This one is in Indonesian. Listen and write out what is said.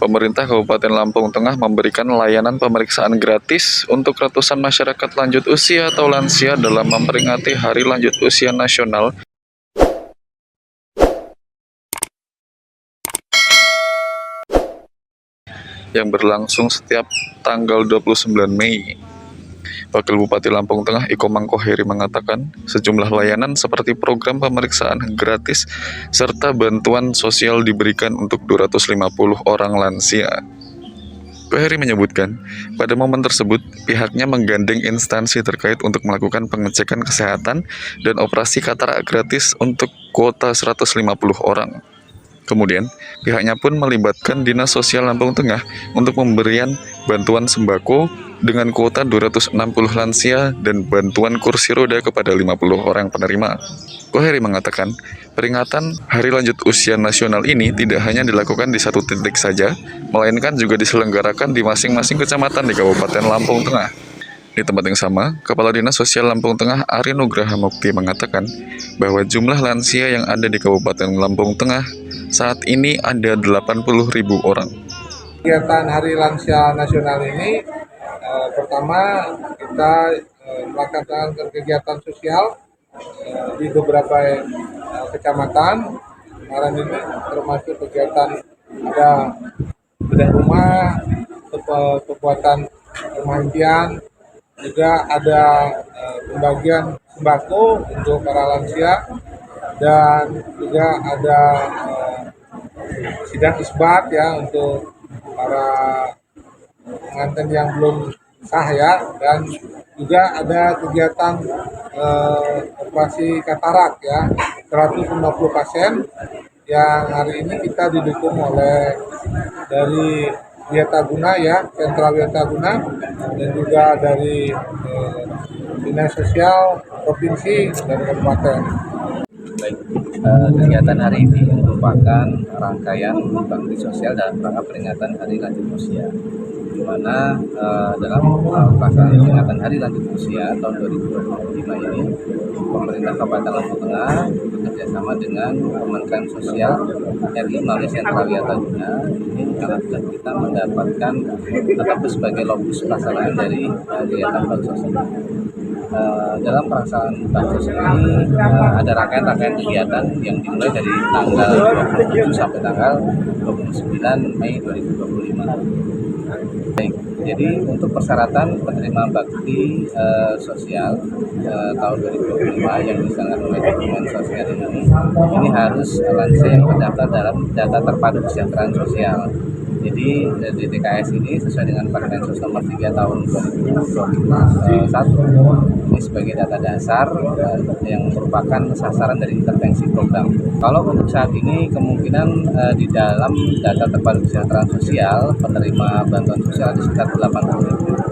Pemerintah Kabupaten Lampung Tengah memberikan layanan pemeriksaan gratis untuk ratusan masyarakat lanjut usia atau lansia dalam memperingati Hari Lanjut Usia Nasional yang berlangsung setiap tanggal 29 Mei. Wakil Bupati Lampung Tengah Iko Mangkoheri mengatakan, sejumlah layanan seperti program pemeriksaan gratis serta bantuan sosial diberikan untuk 250 orang lansia. Koheri menyebutkan, pada momen tersebut, pihaknya menggandeng instansi terkait untuk melakukan pengecekan kesehatan dan operasi katarak gratis untuk kuota 150 orang. Kemudian, pihaknya pun melibatkan Dinas Sosial Lampung Tengah untuk pemberian bantuan sembako dengan kuota 260 lansia dan bantuan kursi roda kepada 50 orang penerima. Koheri mengatakan, peringatan Hari Lanjut Usia Nasional ini tidak hanya dilakukan di satu titik saja, melainkan juga diselenggarakan di masing-masing kecamatan di Kabupaten Lampung Tengah. Di tempat yang sama, Kepala Dinas Sosial Lampung Tengah Ari Nugraha Mukti mengatakan bahwa jumlah lansia yang ada di Kabupaten Lampung Tengah saat ini ada 80.000 orang. Kegiatan Hari Lansia Nasional ini pertama kita melakukan kegiatan sosial di beberapa kecamatan. Kemarin ini termasuk kegiatan ada bedah rumah, pembuatan rumah impian, juga ada pembagian sembako untuk para lansia, dan juga ada sidang isbat ya untuk para pengantin yang belum sah ya, dan juga ada kegiatan operasi katarak ya 150 pasien yang hari ini kita didukung oleh dari Wiataguna ya, Sentral Wiataguna, dan juga dari Dinas Sosial Provinsi dan Kabupaten. Baik, kegiatan hari ini merupakan rangkaian bakti sosial dalam rangka peringatan Hari Lanjut Usia, di mana dalam pelaksanaan peringatan Hari Lanjut Usia tahun 2025 ini, pemerintah Kabupaten Lampung Tengah bekerjasama dengan Kementerian Sosial RI melalui Sentral Wiataguna ini alhamdulillah kita mendapatkan tetap sebagai lokus pelaksanaan dari kegiatan bakti sosial. Dalam pelaksanaan bakti ini ada rangkaian kegiatan yang dimulai dari tanggal 27 sampai tanggal 29 Mei 2025. Baik, jadi untuk persyaratan penerima bakti sosial tahun 2025 yang diselenggarakan oleh Kementerian Sosial ini harus lansia yang terdaftar dalam data terpadu kesejahteraan sosial. Jadi DTKS ini sesuai dengan Permensos nomor 3 tahun 2021 ini sebagai data dasar yang merupakan sasaran dari intervensi program. Kalau untuk saat ini kemungkinan di dalam data terpadu kesejahteraan sosial penerima bantuan sosial di sekitar 80.000.